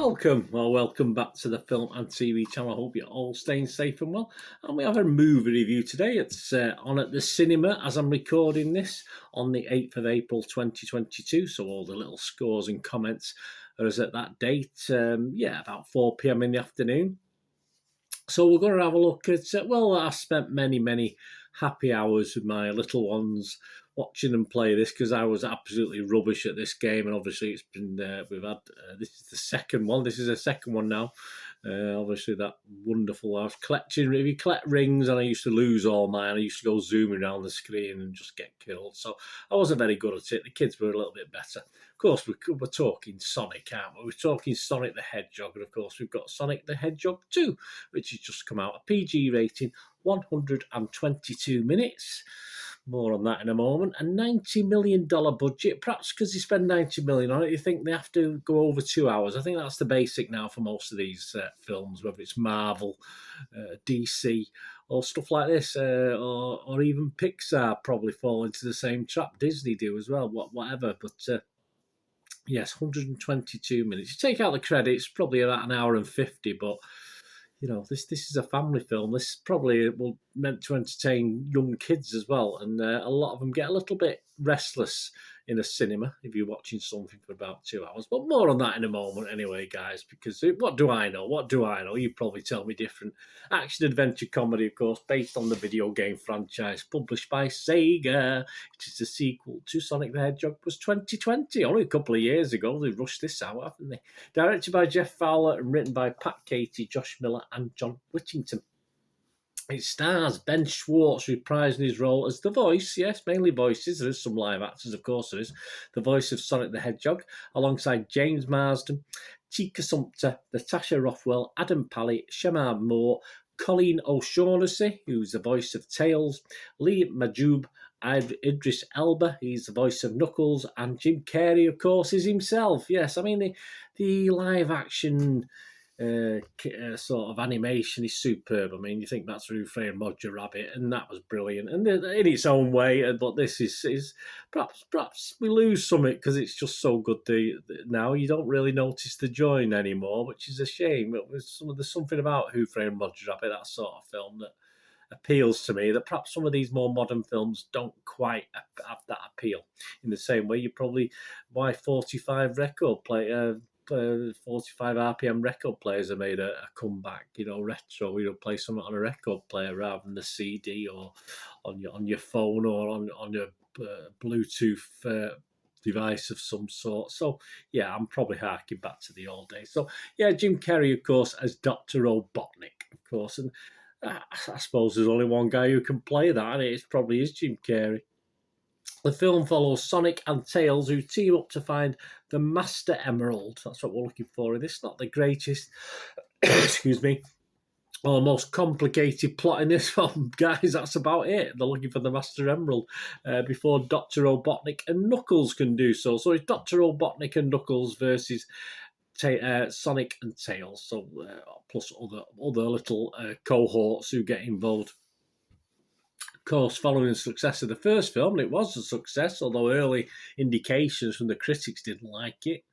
Welcome back to the Film and TV channel. I hope you're all staying safe and well. And we have a movie review today. It's on at the cinema as I'm recording this on the 8th of April 2022. So all the little scores and comments are as at that date. About 4 p.m. in the afternoon. So we're going to have a look at, I spent many happy hours with my little ones watching them play this because I was absolutely rubbish at this game, and obviously it's been this is the second one. This is the second one now. Obviously that wonderful. I was collecting. If you collect rings, and I used to lose all mine. I used to go zooming around the screen and just get killed. So I wasn't very good at it. The kids were a little bit better. Of course, we're talking Sonic, aren't we? We're talking Sonic the Hedgehog, and of course we've got Sonic the Hedgehog 2, which has just come out. A PG rating, 122 minutes. More on that in a moment. A $90 million budget. Perhaps because they spend $90 million on it, you think they have to go over 2 hours. I think that's the basic now for most of these films, whether it's Marvel, DC, or stuff like this, or even Pixar probably fall into the same trap. Disney do as well, whatever. But yes, 122 minutes. You take out the credits, probably about an hour and 50, but you know, this is a family film. This probably will meant to entertain young kids as well, and a lot of them get a little bit restless in a cinema if you're watching something for about 2 hours. But more on that in a moment anyway, guys, because what do I know? What do I know? You probably tell me different. Action-adventure comedy, of course, based on the video game franchise, published by Sega. It is the sequel to Sonic the Hedgehog. Was 2020, only a couple of years ago. They rushed this out, haven't they? Directed by Jeff Fowler and written by Pat Katie, Josh Miller and John Whittington. It stars Ben Schwartz reprising his role as the voice, yes, mainly voices. There is some live actors, of course there is. The voice of Sonic the Hedgehog, alongside James Marsden, Tika Sumpter, Natasha Rothwell, Adam Pally, Shemar Moore, Colleen O'Shaughnessy, who's the voice of Tails, Lee Majub, Idris Elba, he's the voice of Knuckles, and Jim Carrey, of course, is himself. Yes, I mean, the live action sort of animation is superb. I mean, you think that's Who Framed Roger Rabbit, and that was brilliant, and in its own way. But this is perhaps we lose something because it's just so good. Now you don't really notice the join anymore, which is a shame. There's something about Who Framed Roger Rabbit, that sort of film, that appeals to me, that perhaps some of these more modern films don't quite have that appeal in the same way. You probably why 45 record play. 45 RPM record players have made a comeback, retro. Play something on a record player rather than the CD or on your phone or on your Bluetooth device of some sort. So yeah, I'm probably harking back to the old days. So yeah, Jim Carrey, of course, as Dr. Robotnik, of course, and I suppose there's only one guy who can play that, and it probably is Jim Carrey. The film follows Sonic and Tails, who team up to find the Master Emerald. That's what we're looking for. And it's not the greatest, excuse me, or most complicated plot in this film, guys. That's about it. They're looking for the Master Emerald before Dr. Robotnik and Knuckles can do so. So it's Dr. Robotnik and Knuckles versus Sonic and Tails. So plus other little cohorts who get involved. Of course, following the success of the first film, and it was a success, although early indications from the critics didn't like it,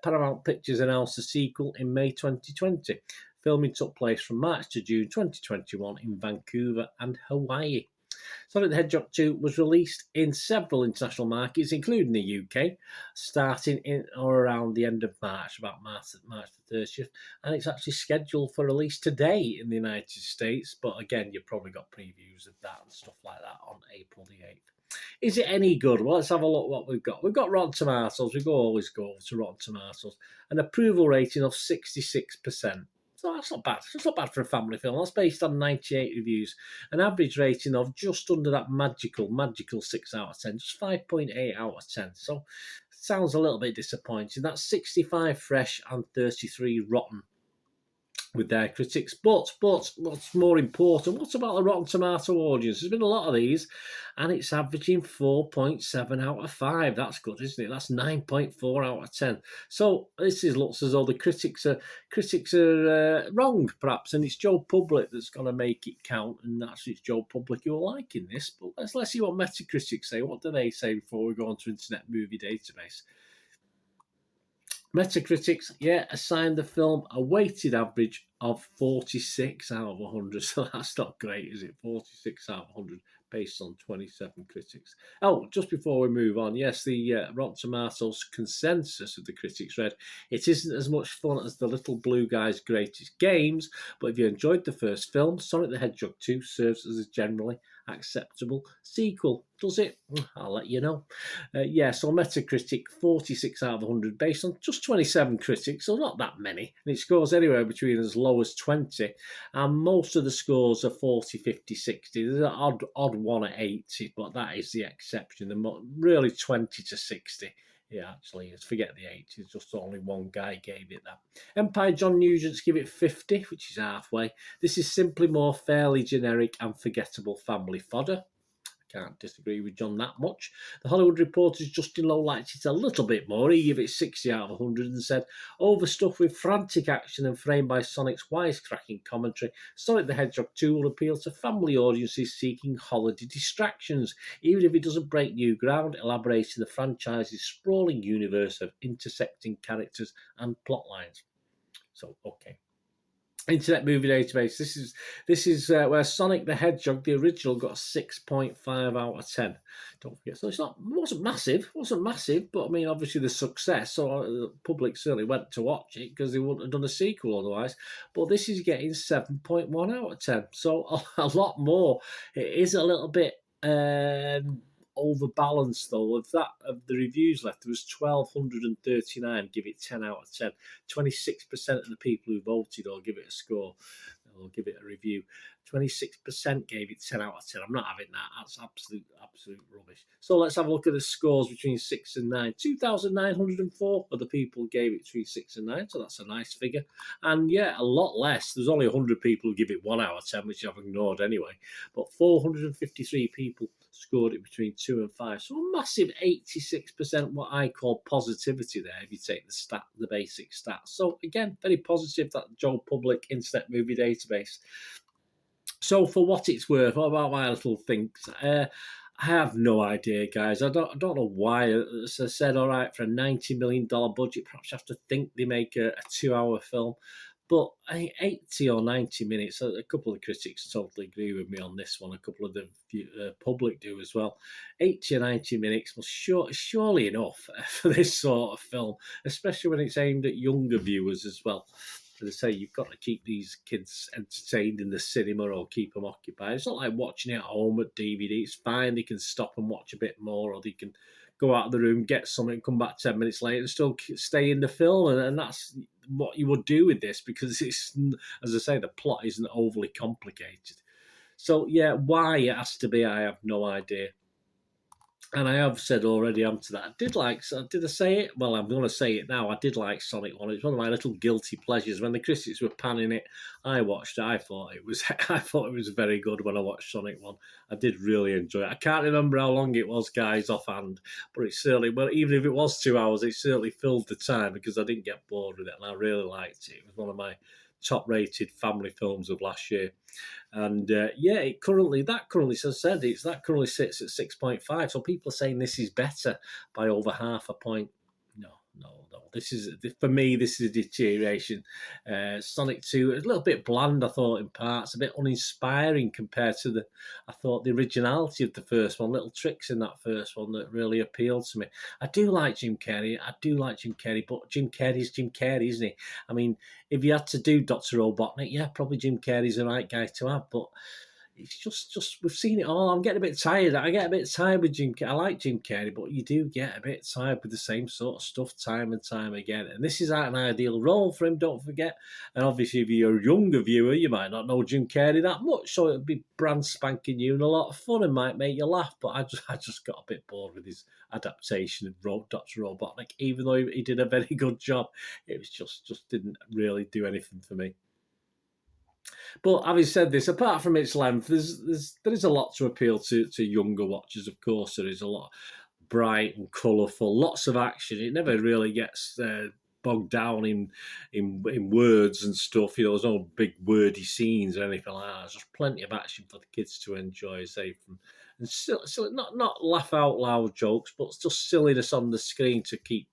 Paramount Pictures announced a sequel in May 2020. Filming took place from March to June 2021 in Vancouver and Hawaii. Sonic the Hedgehog 2 was released in several international markets, including the UK, starting in or around the end of March, about March the 30th, and it's actually scheduled for release today in the United States, but again, you've probably got previews of that and stuff like that on April the 8th. Is it any good? Well, let's have a look what we've got. We've got Rotten Tomatoes. Always go to Rotten Tomatoes. An approval rating of 66%. So that's not bad. It's not bad for a family film. That's based on 98 reviews. An average rating of just under that magical 6 out of 10. Just 5.8 out of 10. So sounds a little bit disappointing. That's 65 fresh and 33 rotten with their critics. But what's more important, what about the Rotten Tomato audience? There's been a lot of these, and it's averaging 4.7 out of 5. That's good, isn't it? That's 9.4 out of 10. So this looks as though the critics are wrong, perhaps, and it's Joe Public that's going to make it count, and it's Joe Public who are liking this. But let's see what Metacritic say. What do they say before we go on to Internet Movie Database? Metacritics, yeah, assigned the film a weighted average of 46 out of 100. So that's not great, is it? 46 out of 100 based on 27 critics. Oh, just before we move on, yes, the Rotten Tomatoes consensus of the critics read, it isn't as much fun as the little blue guy's greatest games, but if you enjoyed the first film, Sonic the Hedgehog 2 serves as a generally acceptable sequel. Does it? I'll let you know. Yeah, so Metacritic 46 out of 100 based on just 27 critics, so not that many. And it scores anywhere between as low as 20, and most of the scores are 40, 50, 60. There's an odd one at 80, but that is the exception. Really 20 to 60. Yeah, actually, forget the 80s, just only one guy gave it that. Empire John Nugent's give it 50, which is halfway. This is simply more fairly generic and forgettable family fodder. Can't disagree with John that much. The Hollywood Reporter's Justin Lowe liked it a little bit more. He gave it 60 out of 100 and said, overstuffed with frantic action and framed by Sonic's wisecracking commentary, Sonic the Hedgehog 2 will appeal to family audiences seeking holiday distractions, even if it doesn't break new ground, elaborating the franchise's sprawling universe of intersecting characters and plot lines. So, okay. Internet Movie Database. This is where Sonic the Hedgehog, the original, got a 6.5 out of 10. Don't forget. So it wasn't massive, but I mean, obviously the success. So the public certainly went to watch it because they wouldn't have done a sequel otherwise. But this is getting 7.1 out of 10. So a lot more. It is a little bit overbalanced though. Of the reviews left, there was 1,239 give it 10 out of 10. 26% of the people who voted or give it a score or give it a review, 26% gave it 10 out of 10. I'm not having that. That's absolute rubbish. So let's have a look at the scores between 6 and 9. 2,904 of the people gave it between 6 and 9, so that's a nice figure. And yeah, a lot less. There's only 100 people who give it 1 out of 10, which I've ignored anyway. But 453 people scored it between 2 and 5. So a massive 86% what I call positivity there if you take the basic stats. So again, very positive, that Joe Public Internet Movie Database. So for what it's worth, what about my little things? I have no idea, guys. I don't know why. As I said, all right, for a $90 million budget, perhaps you have to think they make a 2-hour film. But 80 or 90 minutes, a couple of critics totally agree with me on this one. A couple of the public do as well. 80 or 90 minutes was surely enough for this sort of film, especially when it's aimed at younger viewers as well. As I say, you've got to keep these kids entertained in the cinema or keep them occupied. It's not like watching it at home at DVD. It's fine. They can stop and watch a bit more, or they can go out of the room, get something, come back 10 minutes later and still stay in the film. And that's what you would do with this because it's, as I say, the plot isn't overly complicated. So, yeah, why it has to be, I have no idea. And I have said already onto that. Did I say it? Well, I'm going to say it now. I did like Sonic 1. It's one of my little guilty pleasures. When the critics were panning it, I watched it. I thought it was very good when I watched Sonic 1. I did really enjoy it. I can't remember how long it was, guys, offhand. But it certainly, well, even if it was 2 hours, it certainly filled the time because I didn't get bored with it. And I really liked it. It was one of my top-rated family films of last year. And yeah, that currently sits at 6.5. So people are saying this is better by over half a point. No. For me, this is a deterioration. Sonic 2, a little bit bland, I thought, in parts, a bit uninspiring compared to the originality of the first one, little tricks in that first one that really appealed to me. I do like Jim Carrey, but Jim Carrey's Jim Carrey, isn't he? I mean, if you had to do Dr. Robotnik, yeah, probably Jim Carrey's the right guy to have, but it's just we've seen it all. I'm getting a bit tired. I get a bit tired with Jim Carrey. I like Jim Carrey, but you do get a bit tired with the same sort of stuff time and time again. And this is an ideal role for him, don't forget. And obviously, if you're a younger viewer, you might not know Jim Carrey that much, so it'd be brand spanking new and a lot of fun and might make you laugh. But I just got a bit bored with his adaptation of Dr. Robotnik, even though he did a very good job. It was just didn't really do anything for me. But having said this, apart from its length, there is a lot to appeal to younger watchers. Of course, there is a lot bright and colourful, lots of action. It never really gets bogged down in words and stuff. You know, there's no big wordy scenes or anything like that. There's just plenty of action for the kids to enjoy, say, from and still not laugh out loud jokes, but just silliness on the screen to keep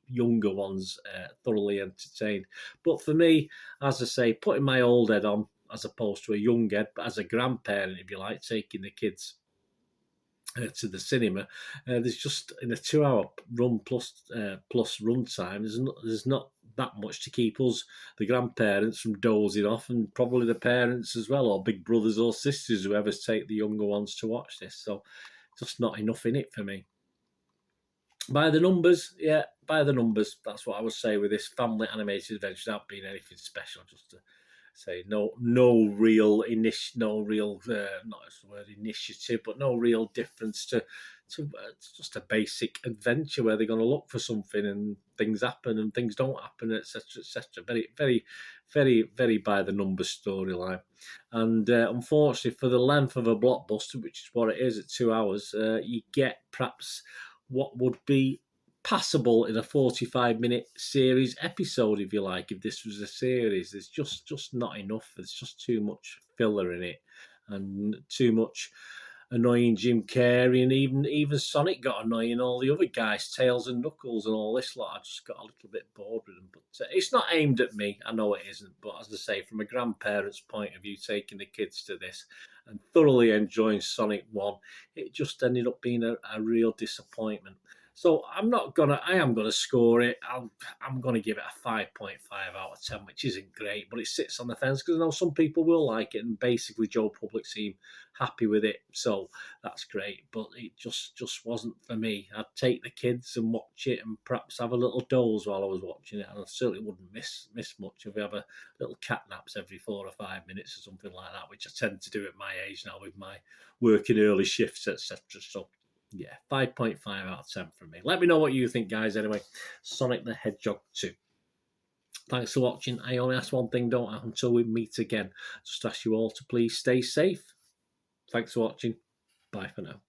younger ones thoroughly entertained. But for me, as I say, putting my old head on as opposed to a young head, but as a grandparent, if you like, taking the kids to the cinema. There's just in a 2 hour run plus run time. There's not that much to keep us, the grandparents, from dozing off, and probably the parents as well, or big brothers or sisters, whoever's take the younger ones to watch this. So just not enough in it for me. By the numbers, yeah, by the numbers. That's what I would say with this family animated adventure. Without being anything special, just to say no real not as the word initiative, but no real difference to it's just a basic adventure where they're going to look for something and things happen and things don't happen, etc., etc. Very by the numbers storyline, and unfortunately for the length of a blockbuster, which is what it is at 2 hours, you get perhaps what would be passable in a 45-minute series episode, if you like. If this was a series, there's just not enough. There's just too much filler in it, and too much annoying Jim Carrey, and even Sonic got annoying. All the other guys, Tails and Knuckles, and all this lot. I just got a little bit bored with them. But it's not aimed at me. I know it isn't. But as I say, from a grandparent's point of view, taking the kids to this and thoroughly enjoying Sonic 1, it just ended up being a real disappointment. So I am gonna score it. I'm gonna give it a 5.5 out of 10, which isn't great, but it sits on the fence because I know some people will like it, and basically Joe Public seem happy with it, so that's great. But it just wasn't for me. I'd take the kids and watch it, and perhaps have a little doze while I was watching it, and I certainly wouldn't miss much if we have a little cat naps every 4 or 5 minutes or something like that, which I tend to do at my age now with my working early shifts, etc. So yeah, 5.5 out of 10 from me. Let me know what you think, guys. Anyway, Sonic the Hedgehog 2. Thanks for watching. I only ask one thing, don't I? Until we meet again, just ask you all to please stay safe. Thanks for watching. Bye for now.